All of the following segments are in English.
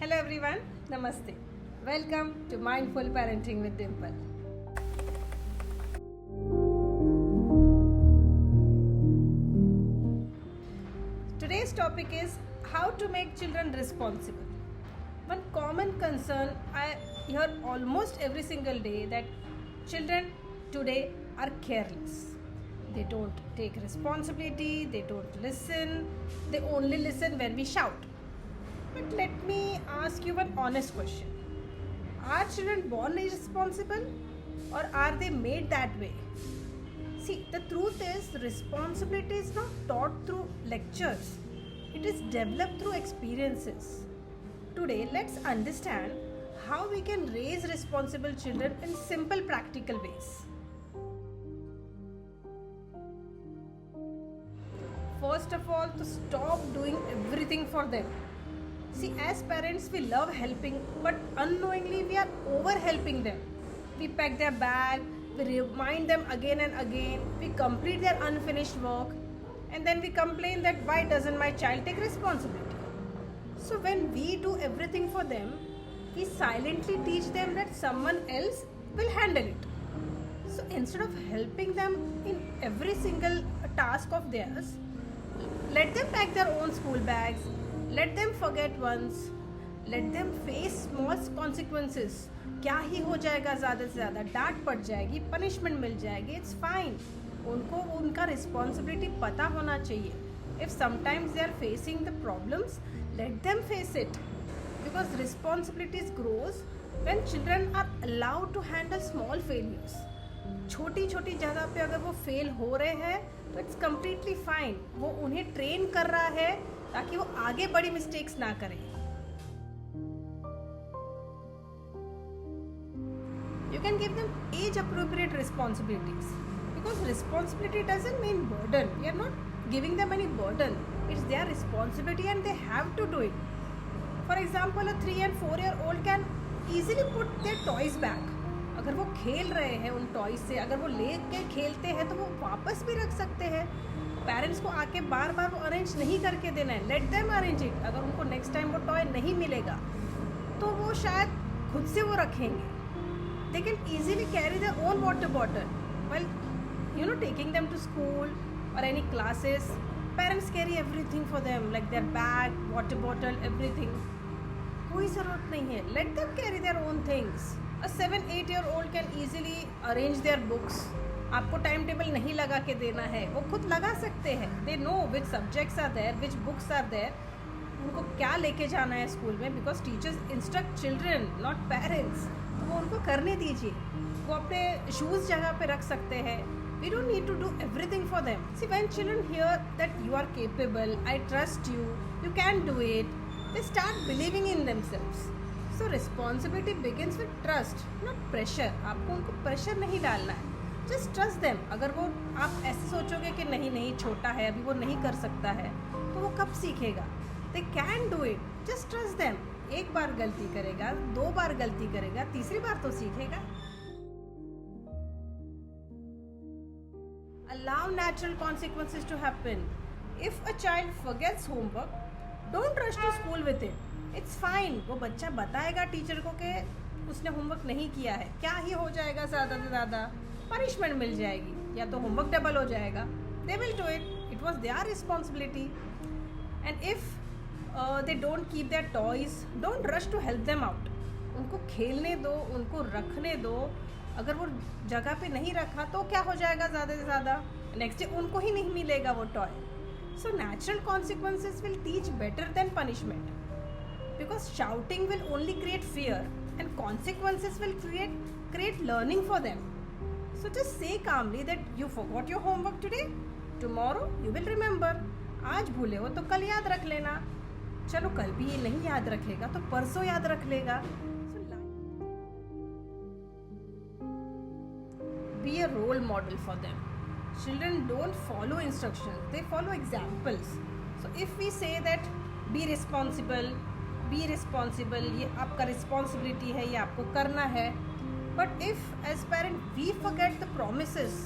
Hello everyone, Namaste. Welcome to Mindful Parenting with Dimple. Today's topic is how to make children responsible. One common concern I hear almost every single day that children today are careless. They don't take responsibility, they don't listen, they only listen when we shout. But let me ask you one honest question. Are children born irresponsible or are they made that way? See, the truth is responsibility is not taught through lectures. It is developed through experiences. Today, let's understand how we can raise responsible children in simple practical ways. First of all, to stop doing everything for them. See, as parents, we love helping, but unknowingly we are over helping them. We pack their bag, we remind them again and again, we complete their unfinished work, and then we complain that why doesn't my child take responsibility? So when we do everything for them, we silently teach them that someone else will handle it. So instead of helping them in every single task of theirs, let them pack their own school bags, let them forget once, let them face small consequences. क्या ही हो जाएगा, ज़्यादा से ज़्यादा डांट पड़ जाएगी, punishment मिल जाएगी, इट्स फाइन. उनको उनका रिस्पॉन्सिबिलिटी पता होना चाहिए. If sometimes they are facing the problems, let them face it, because responsibilities grows when children are allowed to handle small failures. छोटी छोटी जगह पे अगर वो फेल हो रहे हैं तो इट्स कम्प्लीटली फाइन. वो उन्हें ट्रेन कर रहा है ताकि वो आगे बड़ी मिस्टेक्स ना करें. You can give them age appropriate responsibilities, because responsibility doesn't mean burden. We are not giving them any burden. It's their responsibility and they have to do it. For example, a 3 and 4-year-old can easily put their toys back. अगर वो खेल रहे हैं उन toys से, अगर वो ले के खेलते हैं तो वो वापस भी रख सकते हैं. पेरेंट्स को आके बार बार वो अरेंज नहीं करके देना है. Let them arrange it. अगर उनको नेक्स्ट टाइम वो टॉय नहीं मिलेगा तो वो शायद खुद से वो रखेंगे. They can easily carry their own water bottle while taking them to school or any classes. Parents carry everything for them, like their bag, water bottle, everything. कोई ज़रूरत नहीं है. Let them carry their own things. A 7-8-year-old can easily arrange their books. आपको time table नहीं लगा के देना है, वो खुद लगा सकते हैं. They know which subjects are there, which books are there. उनको क्या लेके जाना है स्कूल में, because teachers instruct children, not parents. तो वो उनको करने दीजिए. वो अपने शूज़ जगह पे रख सकते हैं. We don't need to do everything for them. See, when children hear that you are capable, I trust you, you can do it, they start believing in themselves. So responsibility begins with trust, not pressure. आपको उनको pressure नहीं डालना है. Just trust them. अगर वो आप ऐसे सोचोगे कि नहीं छोटा है, अभी वो नहीं कर सकता है, तो वो कब सीखेगा? They can do it. Just trust them. एक बार गलती करेगा, 2 बार गलती करेगा, तीसरी बार तो सीखेगा. Allow natural consequences to happen. If a child forgets homework, don't rush to school with it. It's fine. वो बच्चा बताएगा टीचर को कि उसने होमवर्क नहीं किया है. क्या ही हो जाएगा, ज़्यादा से ज़्यादा पनिशमेंट मिल जाएगी या तो होमवर्क डबल हो जाएगा. They will do it. It was their responsibility. And if they don't keep their toys, don't rush to help them out. उनको खेलने दो, उनको रखने दो. अगर वो जगह पे नहीं रखा तो क्या हो जाएगा, ज़्यादा से ज़्यादा नेक्स्ट डे उनको ही नहीं मिलेगा वो toy. So natural consequences will teach better than punishment, because shouting will only create fear and consequences will create learning for them. So just say calmly that you forgot your homework today. Tomorrow you will remember. आज भूले हो तो कल याद रख लेना. चलो कल भी ये नहीं याद रखेगा तो परसों याद रख लेगा. Be a role model for them. Children don't follow instructions, they follow examples. So if we say that be responsible, ये आपका responsibility है, ये आपको करना है. But if as parent we forget the promises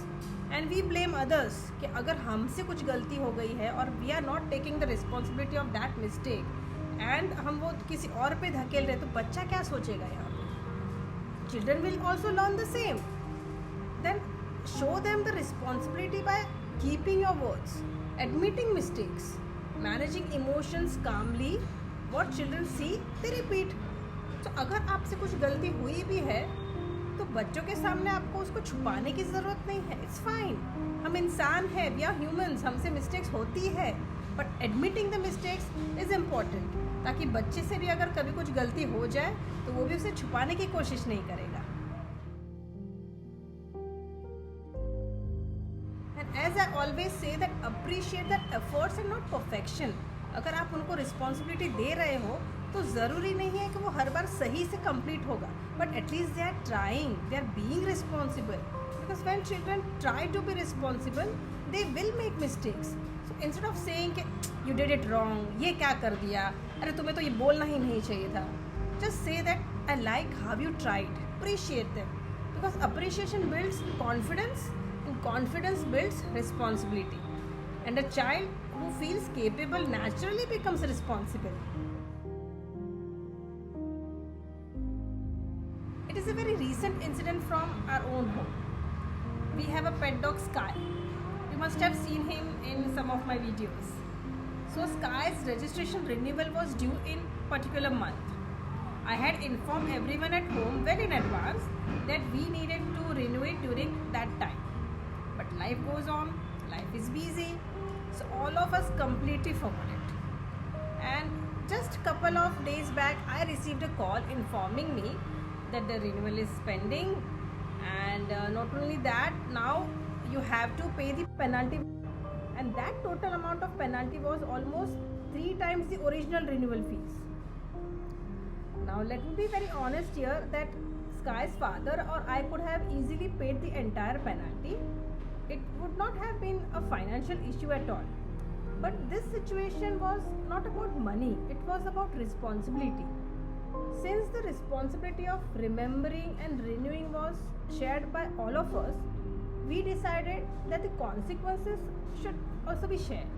and we blame others कि अगर हमसे कुछ गलती हो गई है और we are not taking the responsibility of that mistake and हम वो किसी और पे धकेल रहे तो बच्चा क्या सोचेगा यहाँ पे? Children will also learn the same. Then show them the responsibility by keeping your words, admitting mistakes, managing emotions calmly. What children see they repeat. तो अगर आपसे कुछ गलती हुई भी है तो बच्चों के सामने आपको उसको छुपाने की ज़रूरत नहीं है. It's fine. हम इंसान हैं, वी आर ह्यूमंस, हमसे मिस्टेक्स होती है, but admitting the mistakes is important, ताकि बच्चे से भी अगर कभी कुछ गलती हो जाए तो वो भी उसे छुपाने की कोशिश नहीं करेगा. And as I always say that appreciate that efforts and not perfection. अगर आप उनको रिस्पॉन्सिबिलिटी दे रहे हो तो ज़रूरी नहीं है कि वो हर बार सही से कंप्लीट होगा, but at least they are trying, they are being responsible. Because when children try to be responsible they will make mistakes. So instead of saying कि यू डिड इट रॉन्ग, ये क्या कर दिया, अरे तुम्हें तो ये बोलना ही नहीं चाहिए था, just say that I like how you tried. Appreciate them, because appreciation builds confidence and confidence builds responsibility, and a child who feels capable naturally becomes responsible. It is a very recent incident from our own home. We have a pet dog, Sky. You must have seen him in some of my videos. So Sky's registration renewal was due in particular month. I had informed everyone at home well in advance that we needed to renew it during that time. But life goes on, life is busy, so all of us completely forgot it. And just couple of days back, I received a call informing me that the renewal is pending, and not only that, now you have to pay the penalty, and that total amount of penalty was almost 3 times the original renewal fees. Now let me be very honest here that Sky's father or I could have easily paid the entire penalty. It would not have been a financial issue at all. But this situation was not about money, it was about responsibility. Since the responsibility of remembering and renewing was shared by all of us, we decided that the consequences should also be shared.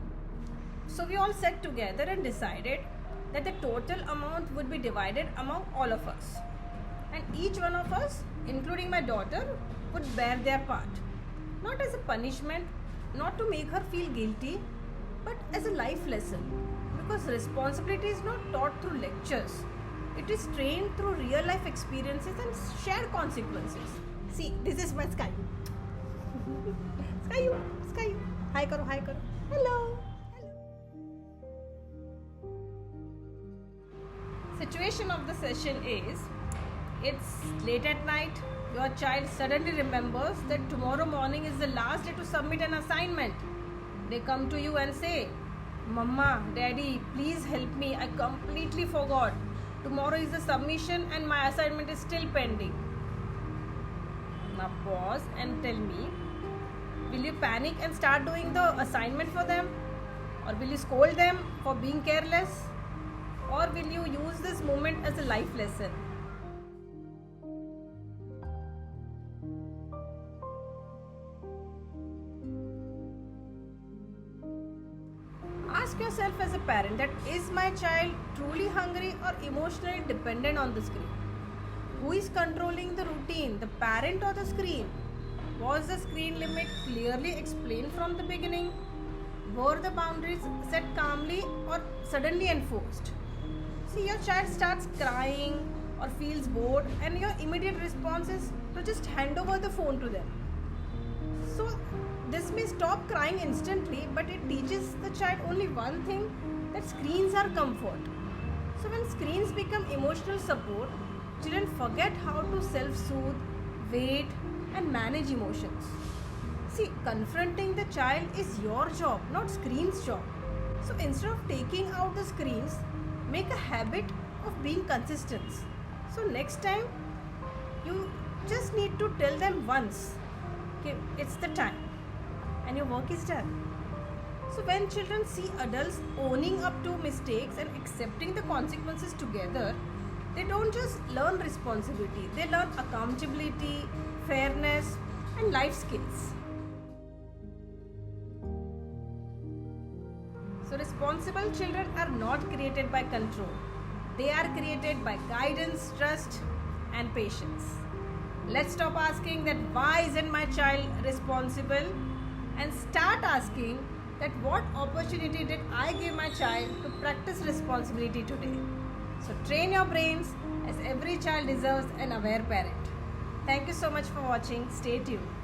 So we all sat together and decided that the total amount would be divided among all of us. And each one of us, including my daughter, would bear their part. Not as a punishment, not to make her feel guilty, but as a life lesson. Because responsibility is not taught through lectures. It is trained through real life experiences and shared consequences. See, this is my Sky. Sky. Hi karo. Hello. Situation of the session is, it's late at night. Your child suddenly remembers that tomorrow morning is the last day to submit an assignment. They come to you and say, Mama, Daddy, please help me. I completely forgot. Tomorrow is the submission and my assignment is still pending. Now pause and tell me, will you panic and start doing the assignment for them? Or will you scold them for being careless? Or will you use this moment as a life lesson? Ask yourself as a parent that is my child truly hungry or emotionally dependent on the screen? Who is controlling the routine, the parent or the screen? Was the screen limit clearly explained from the beginning? Were the boundaries set calmly or suddenly enforced? See, your child starts crying or feels bored, and your immediate response is to just hand over the phone to them. So this may stop crying instantly, but it teaches the child only one thing, that screens are comfort. So when screens become emotional support, children forget how to self-soothe, wait, and manage emotions. See, confronting the child is your job, not screen's job. So instead of taking out the screens, make a habit of being consistent. So next time, you just need to tell them once, okay, it's the time, and your work is done. So when children see adults owning up to mistakes and accepting the consequences together, they don't just learn responsibility, they learn accountability, fairness, and life skills. So responsible children are not created by control. They are created by guidance, trust and patience. Let's stop asking that why isn't my child responsible and start asking that what opportunity did I give my child to practice responsibility today. So train your brains as every child deserves an aware parent. Thank you so much for watching. Stay tuned.